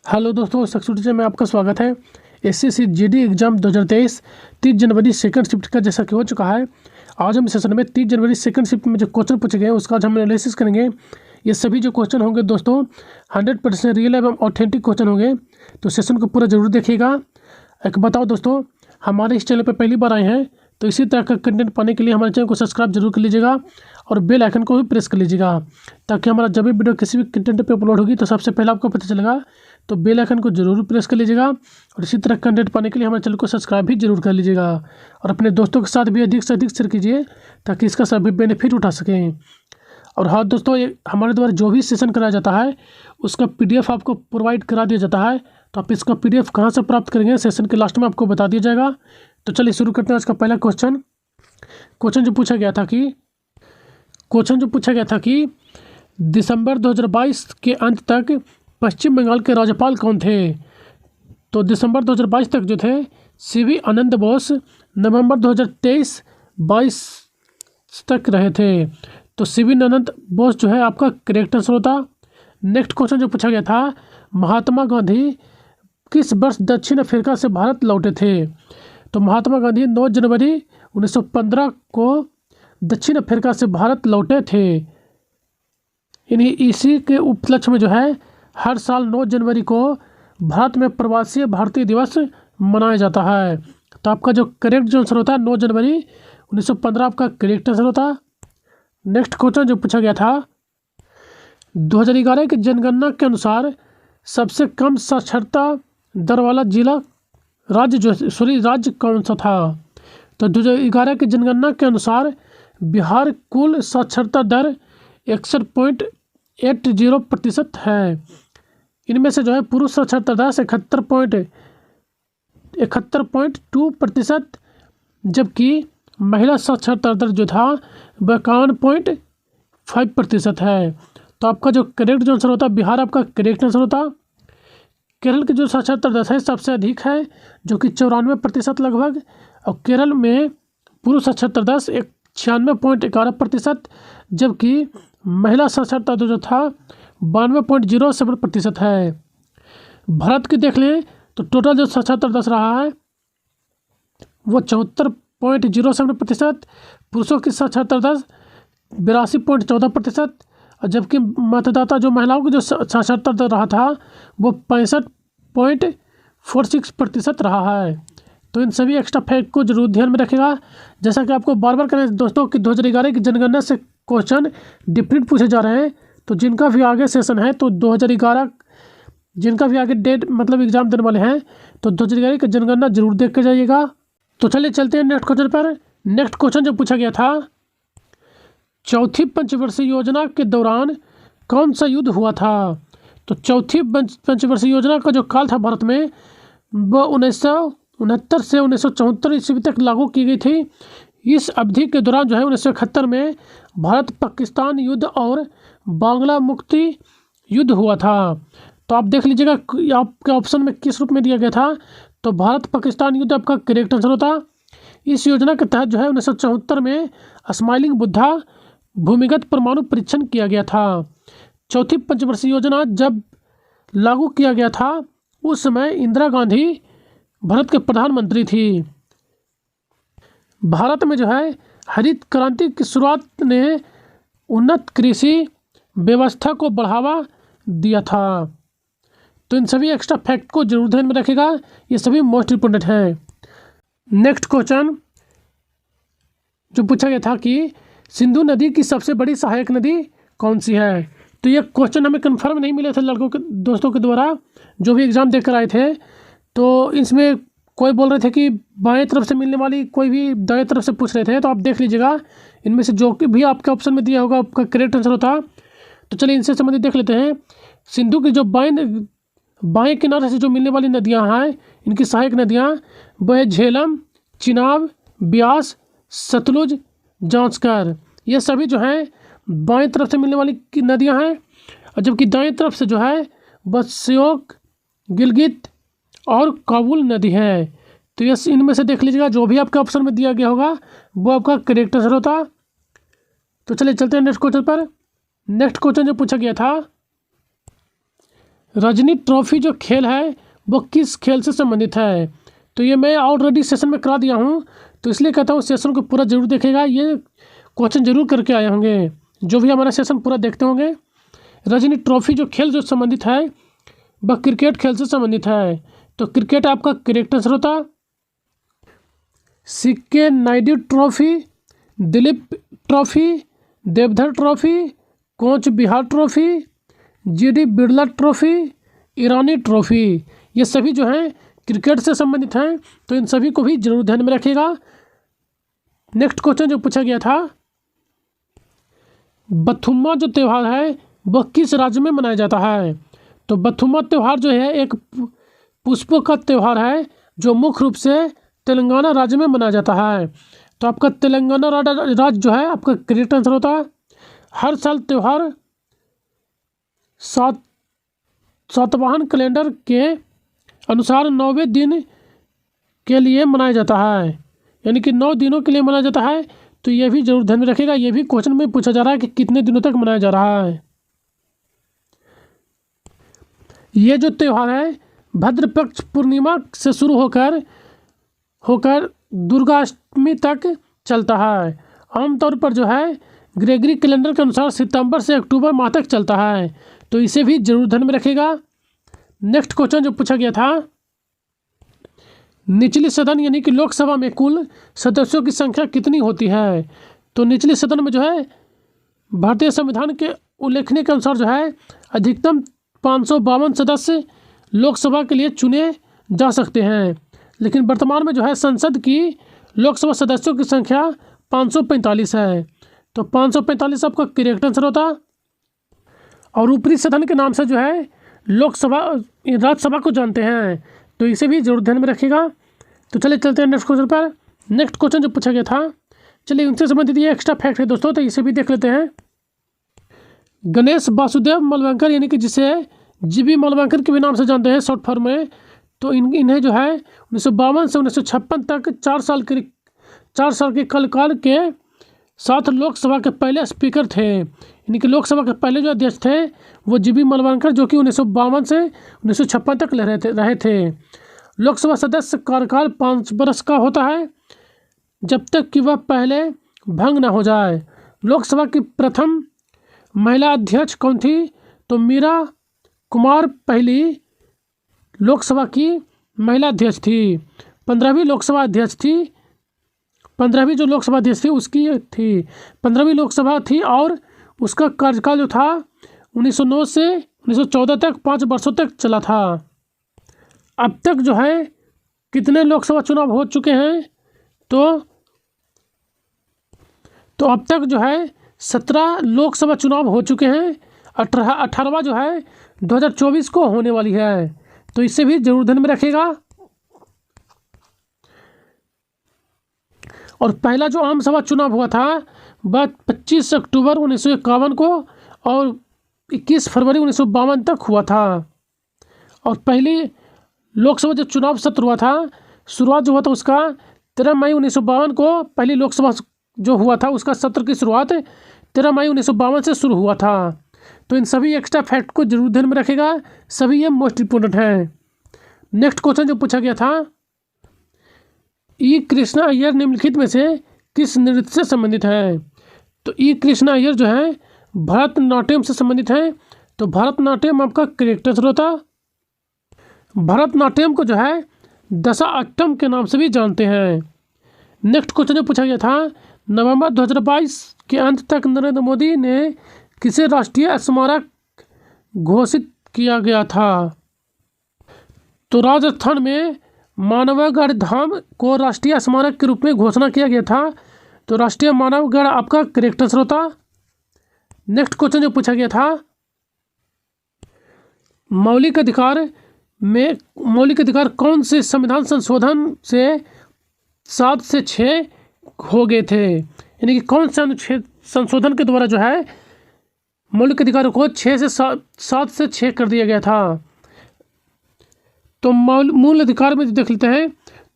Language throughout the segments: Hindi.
हेलो दोस्तों, सक्सेसफुल में आपका स्वागत है। एसएससी जीडी एग्जाम 2023 30 जनवरी सेकंड शिफ्ट का जैसा कि हो चुका है। आज हम इस सेशन में 30 जनवरी सेकंड शिफ्ट में जो क्वेश्चन पूछे गए उसका आज हम एनालिसिस करेंगे। ये सभी जो क्वेश्चन होंगे दोस्तों 100% रियल एवं ऑथेंटिक क्वेश्चन होंगे, तो सेशन को पूरा जरूर देखिएगा। एक बताओ दोस्तों, हमारे इस चैनल पर पहली बार आए हैं तो इसी तरह का कंटेंट पाने के लिए हमारे चैनल को सब्सक्राइब जरूर कर लीजिएगा और बेल आइकन को भी प्रेस कर लीजिएगा, ताकि हमारा जब भी वीडियो किसी भी कंटेंट पे अपलोड होगी तो सबसे पहले आपको पता चलेगा। तो बेल आइकन को जरूर प्रेस कर लीजिएगा और इसी तरह कंटेंट पाने के लिए हमारे चैनल को सब्सक्राइब भी जरूर कर लीजिएगा और अपने दोस्तों के साथ भी अधिक से अधिक शेयर कीजिए ताकि इसका सभी बेनिफिट उठा सकें। और हाँ दोस्तों, ये हमारे द्वारा जो भी सेशन कराया जाता है उसका PDF आपको प्रोवाइड करा दिया जाता है। तो आप इसका PDF कहाँ से प्राप्त करेंगे सेशन के लास्ट में आपको बता दिया जाएगा। तो चलिए शुरू करते हैं आज का पहला क्वेश्चन जो पूछा गया था कि दिसंबर 2022 के अंत तक पश्चिम बंगाल के राज्यपाल कौन थे। तो दिसंबर 2022 तक जो थे CV आनंद बोस, नवंबर 2023-22 तक रहे थे। तो CV आनंद बोस जो है आपका करेक्ट आंसर होता। नेक्स्ट क्वेश्चन जो पूछा गया था, महात्मा गांधी किस वर्ष दक्षिण अफ्रीका से भारत लौटे थे। तो महात्मा गांधी 9 जनवरी 1915 को दक्षिण अफ्रीका से भारत लौटे थे। इसी के उपलक्ष्य में जो है हर साल 9 जनवरी को भारत में प्रवासी भारतीय दिवस मनाया जाता है। तो आपका जो करेक्ट जो आंसर होता है 9 जनवरी 1915 आपका करेक्ट आंसर होता। नेक्स्ट क्वेश्चन जो पूछा गया था, 2011 की जनगणना के अनुसार सबसे कम साक्षरता दर वाला राज्य कौन सा था। तो 2011 की जनगणना के अनुसार बिहार कुल साक्षरता दर 61.80% है। इनमें से जो है पुरुष साक्षरता दर 71.2%, जबकि महिला साक्षरता दर जो था 52.5% है। तो आपका जो करेक्ट जो आंसर होता बिहार आपका करेक्ट आंसर होता। केरल की जो साक्षरता दर है सबसे अधिक है जो कि 94% लगभग, और केरल में पुरुष साक्षरता दर 96.11%, जबकि महिला साक्षरता दर जो था 92.07% है। भारत की देख लें तो टोटल जो साक्षरता दर रहा है वो 74.07%, पुरुषों की साक्षरता दर 82.14%, और जबकि मतदाता जो महिलाओं की जो साक्षरता दर रहा था वो 65.46% रहा है। तो इन सभी एक्स्ट्रा फैक्ट को जरूर ध्यान में रखेगा। जैसा कि आपको बार बार करें दोस्तों कि 2011 की जनगणना से क्वेश्चन डिफरेंट पूछे जा रहे हैं। तो जिनका भी आगे सेशन है तो 2011 जिनका भी आगे डेट मतलब एग्जाम देने वाले हैं तो 2011 की जनगणना जरूर देख के जाइएगा। तो चलिए चलते हैं नेक्स्ट क्वेश्चन पर। नेक्स्ट क्वेश्चन जो पूछा गया था, चौथी पंचवर्षीय योजना के दौरान कौन सा युद्ध हुआ था। तो चौथी पंचवर्षीय योजना का जो काल था भारत में वो 1969 से 1974 ईस्वी तक लागू की गई थी। इस अवधि के दौरान जो है 1971 में भारत पाकिस्तान युद्ध और बांग्ला मुक्ति युद्ध हुआ था। तो आप देख लीजिएगा आपके ऑप्शन में किस रूप में दिया गया था। तो भारत पाकिस्तान युद्ध आपका करेक्ट आंसर होता। इस योजना के तहत जो है 1974 में स्माइलिंग बुद्धा भूमिगत परमाणु परीक्षण किया गया था। चौथी पंचवर्षीय योजना जब लागू किया गया था उस समय इंदिरा गांधी भारत के प्रधानमंत्री थी। भारत में जो है हरित क्रांति की शुरुआत ने उन्नत कृषि व्यवस्था को बढ़ावा दिया था। तो इन सभी एक्स्ट्रा फैक्ट को जरूर ध्यान में रखेगा, ये सभी मोस्ट इंपोर्टेंट है। नेक्स्ट क्वेश्चन जो पूछा गया था कि सिंधु नदी की सबसे बड़ी सहायक नदी कौन सी है। तो ये क्वेश्चन हमें कंफर्म नहीं मिले थे लड़कों के दोस्तों के द्वारा जो भी एग्ज़ाम देकर आए थे। तो इसमें कोई बोल रहे थे कि बाएं तरफ से मिलने वाली, कोई भी दाएं तरफ से पूछ रहे थे। तो आप देख लीजिएगा इनमें से जो भी आपके ऑप्शन में दिया होगा आपका करेक्ट आंसर होता। तो चलिए इनसे संबंधित देख लेते हैं। सिंधु की जो बाएं किनारे से जो मिलने वाली नदियां हैं इनकी सहायक नदियां वह झेलम, चिनाब, ब्यास, सतलुज, जांचकर, ये सभी जो है बाएं तरफ से मिलने वाली नदियां हैं, और जबकि दाएं तरफ से जो है बस श्योक, गिलगित और काबुल नदी है। तो ये इनमें से देख लीजिएगा जो भी आपके ऑप्शन में दिया गया होगा वो आपका करेक्ट आंसर होता। तो चलिए चलते हैं नेक्स्ट क्वेश्चन पर। नेक्स्ट क्वेश्चन जो पूछा गया था, रजनी ट्रॉफी जो खेल है वो किस खेल से संबंधित है? तो ये मैं ऑलरेडी सेशन में करा दिया हूँ, तो इसलिए कहता हूँ सेशन को पूरा जरूर देखेगा, ये क्वेश्चन जरूर करके आए होंगे जो भी हमारा सेशन पूरा देखते होंगे। रजनी ट्रॉफी जो खेल जो संबंधित है वह क्रिकेट खेल से संबंधित है। तो क्रिकेट आपका करेक्ट आंसर होता। CK Naidu trophy, Duleep trophy, Deodhar trophy, Cooch Behar trophy, GD Birla trophy, Irani trophy, ये सभी जो हैं क्रिकेट से संबंधित हैं, तो इन सभी को भी जरूर ध्यान में रखिएगा। नेक्स्ट क्वेश्चन जो पूछा गया था, बथुम्मा जो त्यौहार है वह किस राज्य में मनाया जाता है? तो बथुम्मा त्यौहार जो है एक पुष्पों का त्यौहार है जो मुख्य रूप से तेलंगाना राज्य में मनाया जाता है। तो आपका तेलंगाना राज्य जो है आपका करेक्ट आंसर होता है। हर साल त्यौहार सातवाहन कैलेंडर के अनुसार 9वें दिन के लिए मनाया जाता है, यानी कि 9 दिनों के लिए मनाया जाता है। तो ये भी जरूर ध्यान में रखिएगा, ये भी क्वेश्चन में पूछा जा रहा है कि कितने दिनों तक मनाया जा रहा है। ये जो त्यौहार है भद्र पक्ष पूर्णिमा से शुरू होकर दुर्गाष्टमी तक चलता है। आमतौर पर जो है ग्रेगरी कैलेंडर के अनुसार सितंबर से अक्टूबर माह तक चलता है, तो इसे भी जरूर ध्यान में रखिएगा। नेक्स्ट क्वेश्चन जो पूछा गया था, निचली सदन यानी कि लोकसभा में कुल सदस्यों की संख्या कितनी होती है? तो निचली सदन में जो है भारतीय संविधान के उल्लेखनीय के अनुसार जो है अधिकतम 552 सदस्य लोकसभा के लिए चुने जा सकते हैं, लेकिन वर्तमान में जो है संसद की लोकसभा सदस्यों की संख्या 545 है। तो 545 आपका करेक्ट आंसर होता। और ऊपरी सदन के नाम से जो है लोकसभा राज्यसभा को जानते हैं, तो इसे भी जरूर ध्यान में रखिएगा। तो चलिए चलते हैं नेक्स्ट क्वेश्चन पर। नेक्स्ट क्वेश्चन जो पूछा गया था, चलिए उनसे संबंधित ये एक्स्ट्रा फैक्ट है दोस्तों, तो इसे भी देख लेते हैं। गणेश वासुदेव मालवंकर यानी कि जिसे जीबी मालवंकर के भी नाम से जानते हैं शॉर्ट फॉर्म में, तो इन्हें जो है 1952 से 1956 तक 4 साल के कार्यकाल के साथ लोकसभा के पहले स्पीकर थे, यानी कि लोकसभा के पहले जो अध्यक्ष थे वो जीबी मालवंकर, जो कि 1952 से 1956 तक रहे थे। लोकसभा सदस्य कार्यकाल 5 वर्ष का होता है, जब तक कि वह पहले भंग न हो जाए। लोकसभा की प्रथम महिला अध्यक्ष कौन थी? तो मीरा कुमार पहली लोकसभा की महिला अध्यक्ष थी। 15वीं लोकसभा अध्यक्ष थी, 15वीं जो लोकसभा अध्यक्ष थी उसकी थी 15वीं लोकसभा थी, और उसका कार्यकाल जो था 1909 से 1914 तक 5 वर्षों तक चला था। अब तक जो है कितने लोकसभा चुनाव हो चुके हैं? तो अब तक जो है 17 लोकसभा चुनाव हो चुके हैं। 18वां जो है 2024 को होने वाली है, तो इसे भी जरूर ध्यान में रखिएगा। और पहला जो आम सभा चुनाव हुआ था वह 25 अक्टूबर 1951 को और 21 फरवरी 1952 तक हुआ था। और पहली लोकसभा जो चुनाव सत्र हुआ था, शुरुआत जो हुआ था उसका 13 मई 1952 को, पहली लोकसभा जो हुआ था उसका सत्र की शुरुआत 13 मई 1952 से शुरू हुआ था। तो इन सभी एक्स्ट्रा फैक्ट को जरूर ध्यान में रखेगा, सभी ये मोस्ट इंपोर्टेंट है। नेक्स्ट क्वेश्चन जो पूछा गया था, ई कृष्णा अय्यर निम्नलिखित में से किस नृत्य से संबंधित है? तो ई कृष्णा अय्यर जो है भरतनाट्यम से संबंधित है। तो भरतनाट्यम आपका करेक्ट आंसर होता। भरतनाट्यम को जो है दशाअट्टम के नाम से भी जानते हैं। नेक्स्ट क्वेश्चन जो पूछा गया था, नवंबर 2022 के अंत तक नरेंद्र मोदी ने किसे राष्ट्रीय स्मारक घोषित किया गया था? तो राजस्थान में मानवगढ़ धाम को राष्ट्रीय स्मारक के रूप में घोषणा किया गया था। तो राष्ट्रीय मानवगढ़ आपका करेक्ट आंसर होता। नेक्स्ट क्वेश्चन जो पूछा गया था, मौलिक अधिकार कौन से संविधान संशोधन से 7 से 6 हो गए थे? यानी कि कौन से अनुच्छेद संशोधन के द्वारा जो है मौलिक अधिकारों को 7 से 6 कर दिया गया था? तो मूल अधिकार में देख लेते हैं।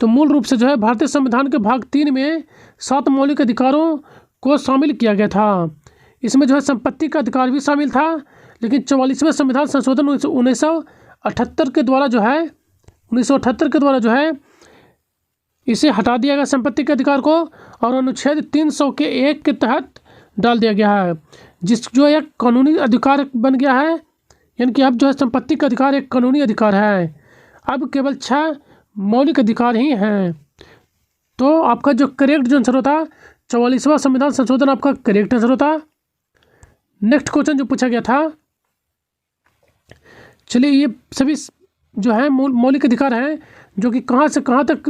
तो मूल रूप से जो है भारतीय संविधान के भाग 3 में 7 मौलिक अधिकारों को शामिल किया गया था। इसमें जो है संपत्ति का अधिकार भी शामिल था, लेकिन 44वें संविधान संशोधन 1978 के द्वारा जो है 1978 के द्वारा जो है इसे हटा दिया गया संपत्ति के अधिकार को, और अनुच्छेद 300 के 1 के तहत डाल दिया गया है, जो एक कानूनी अधिकार बन गया है। यानी कि अब जो है संपत्ति का अधिकार एक कानूनी अधिकार है। अब केवल 6 मौलिक अधिकार ही हैं। तो आपका जो करेक्ट जो आंसर होता 44वां संविधान संशोधन आपका करेक्ट आंसर होता। नेक्स्ट क्वेश्चन जो पूछा गया था, चलिए ये सभी जो है मौलिक अधिकार हैं जो कि कहाँ से कहाँ तक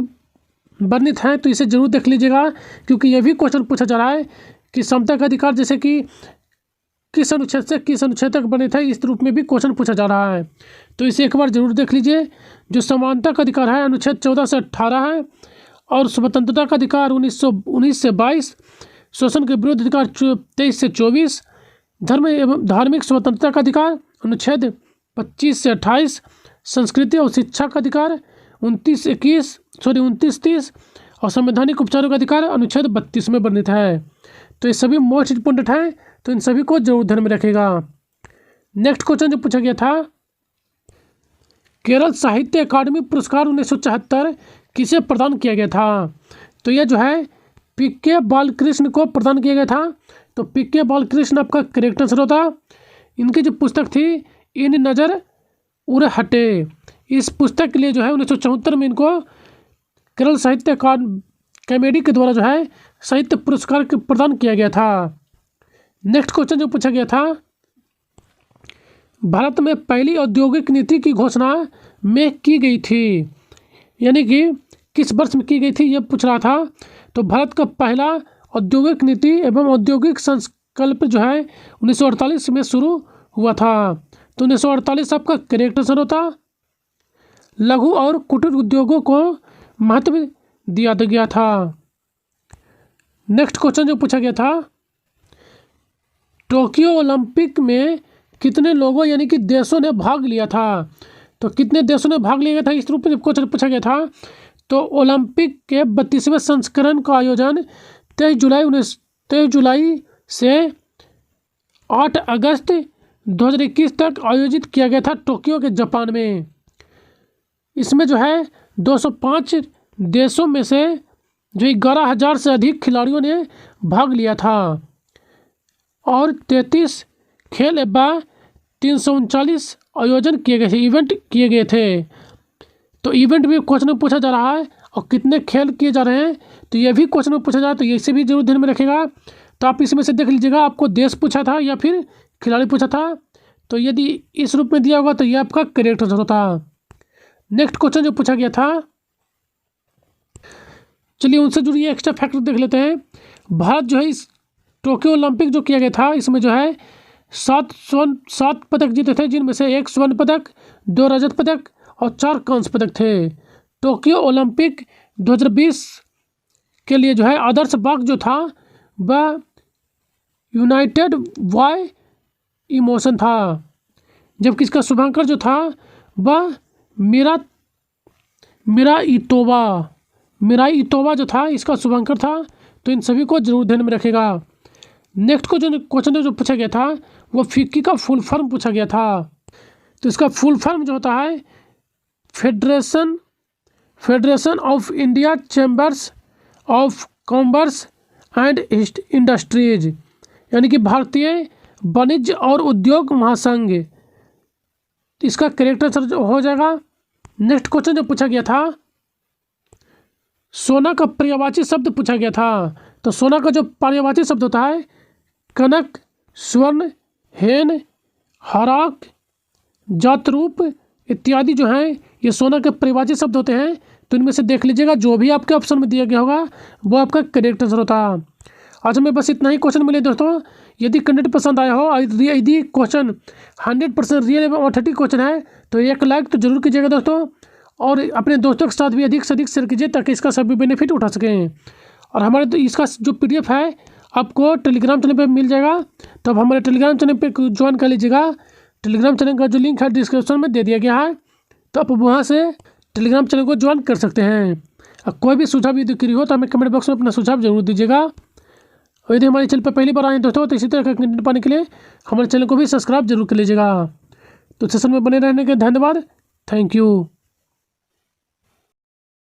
वर्णित हैं, तो इसे जरूर देख लीजिएगा, क्योंकि ये भी क्वेश्चन पूछा जा रहा है कि समता का अधिकार जैसे कि किस अनुच्छेद से किस अनुच्छेद तक वर्णित है, इस रूप में भी क्वेश्चन पूछा जा रहा है। तो इसे एक बार जरूर देख लीजिए। जो समानता का अधिकार है अनुच्छेद 14 से 18 है, और स्वतंत्रता का अधिकार 1919 से 22, शोषण के विरुद्ध अधिकार 23 से 24, धर्म एवं धार्मिक स्वतंत्रता का अधिकार अनुच्छेद 25 से 28, संस्कृति और शिक्षा का अधिकार 29-30, और संवैधानिक उपचारों का अधिकार अनुच्छेद 32 में वर्णित है। तो ये सभी मोस्ट इंपोर्टेंट हैं, तो इन सभी को जरूर ध्यान में रखेगा। नेक्स्ट क्वेश्चन जो पूछा गया था, केरल साहित्य अकादमी पुरस्कार 1974 किसे प्रदान किया गया था? तो यह जो है पीके बालकृष्ण को प्रदान किया गया था। तो पीके बालकृष्ण आपका करेक्ट आंसर होता। इनकी जो पुस्तक थी इन नज़र उड़ हटे, इस पुस्तक के लिए जो है 1974 में इनको केरल साहित्य अकादमी के द्वारा जो है साहित्य पुरस्कार प्रदान किया गया था। नेक्स्ट क्वेश्चन जो पूछा गया था, भारत में पहली औद्योगिक नीति की घोषणा में की गई थी, यानी कि किस वर्ष में की गई थी यह पूछ रहा था। तो भारत का पहला औद्योगिक नीति एवं औद्योगिक संकल्प जो है 1948 में शुरू हुआ था। तो 1948 आपका करेक्ट आंसर होता। लघु और कुटीर उद्योगों को महत्व दिया गया था। नेक्स्ट क्वेश्चन जो पूछा गया था, टोक्यो ओलंपिक में कितने लोगों यानी कि देशों ने भाग लिया था? तो कितने देशों ने भाग लिया था, इस रूप में क्वेश्चन पूछा गया था। तो ओलंपिक के 32वें संस्करण का आयोजन 23 जुलाई से 8 अगस्त 2021 तक आयोजित किया गया था टोक्यो के जापान में। इसमें जो है 205 देशों में से जो 11,000 से अधिक खिलाड़ियों ने भाग लिया था, और 33 खेल एवं 339 आयोजन किए गए थे, इवेंट किए गए थे। तो इवेंट भी क्वेश्चन में पूछा जा रहा है, और कितने खेल किए जा रहे हैं तो ये भी क्वेश्चन में पूछा जा रहा है, तो इसे भी जरूर ध्यान में रखेगा। तो आप इसमें से देख लीजिएगा आपको देश पूछा था या फिर खिलाड़ी पूछा था। तो यदि इस रूप में दिया होगा तो ये आपका करेक्ट आंसर होता। नेक्स्ट क्वेश्चन जो पूछा गया था, चलिए उनसे जुड़ी एक्स्ट्रा फैक्टर देख लेते हैं। भारत जो है इस टोक्यो ओलंपिक जो किया गया था इसमें जो है 7 पदक जीते थे, जिनमें से 1 स्वर्ण पदक, 2 रजत पदक और 4 कांस्य पदक थे। टोक्यो ओलंपिक 2020 के लिए जो है आदर्श बाग जो था वह यूनाइटेड वाई इमोशन था, जबकि इसका शुभांकर जो था वह मिराई इतोवा जो था इसका शुभांकर था। तो इन सभी को जरूर ध्यान में रखेगा। नेक्स्ट को जो क्वेश्चन जो पूछा गया था वो फिक्की का फुल फॉर्म पूछा गया था। तो इसका फुल फॉर्म जो होता है federation of India chambers of commerce and industries, यानी कि भारतीय वाणिज्य और उद्योग महासंघ। इसका करेक्ट आंसर हो जाएगा। नेक्स्ट क्वेश्चन जो पूछा गया था, सोना का पर्यायवाची शब्द पूछा गया था। तो सोना का जो पर्यायवाची शब्द होता है कनक, स्वर्ण, हेन, हराक, जातरूप इत्यादि जो हैं ये सोना के पर्यायवाची शब्द होते हैं। तो इनमें से देख लीजिएगा जो भी आपके ऑप्शन में दिया गया होगा वो आपका करेक्ट आंसर होता। आज हमें बस इतना ही क्वेश्चन मिले दोस्तों। यदि कंटेंट पसंद आया हो, यदि क्वेश्चन 100% रियल एवं ऑथेंटिक क्वेश्चन है तो एक लाइक तो जरूर कीजिएगा दोस्तों, और अपने दोस्तों के साथ भी अधिक से अधिक शेयर कीजिए ताकि इसका सभी बेनिफिट उठा सकें। और हमारे तो इसका जो PDF है आपको टेलीग्राम चैनल पे मिल जाएगा, तो आप हमारे टेलीग्राम चैनल पे ज्वाइन कर लीजिएगा। टेलीग्राम चैनल का जो लिंक है डिस्क्रिप्शन में दे दिया गया है, तो आप वहाँ से टेलीग्राम चैनल को ज्वाइन कर सकते हैं। कोई भी सुझाव यदि हो तो हमें कमेंट बॉक्स में अपना सुझाव जरूर दीजिएगा। और यदि हमारे चैनल पर पहली बार आए हैं दोस्तों तो इसी तरह का कंटेंट पाने के लिए हमारे चैनल को भी सब्सक्राइब जरूर कर लीजिएगा। तो सेशन में बने रहने के धन्यवाद। Thank you.